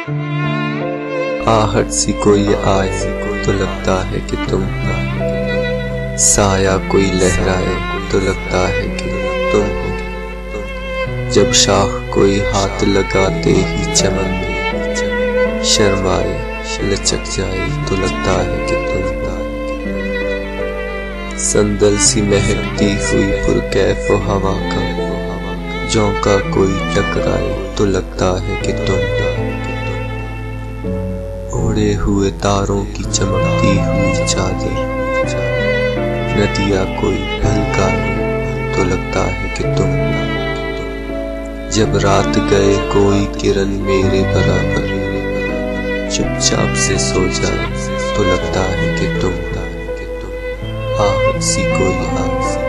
आहट सी कोई आए तो लगता है कि तुम, साया कोई लहराए तो लगता है कि तुम हो। जब शाख कोई हाथ लगाते ही चमके, शर्माए लचक जाए तो लगता है कि तुम हो। संदल सी महकती हुई पुरकैफ हवा का झोंका कोई टकराए तो लगता है कि तुम हो। उड़े हुए तारों की चमकती हुई चादर, नदिया कोई हल्काए तो लगता है कि तुम हो। जब रात गए कोई किरण मेरे बराबर, चुपचाप से सो जाए तो लगता है कि तुम हो। आहट सी कोई आए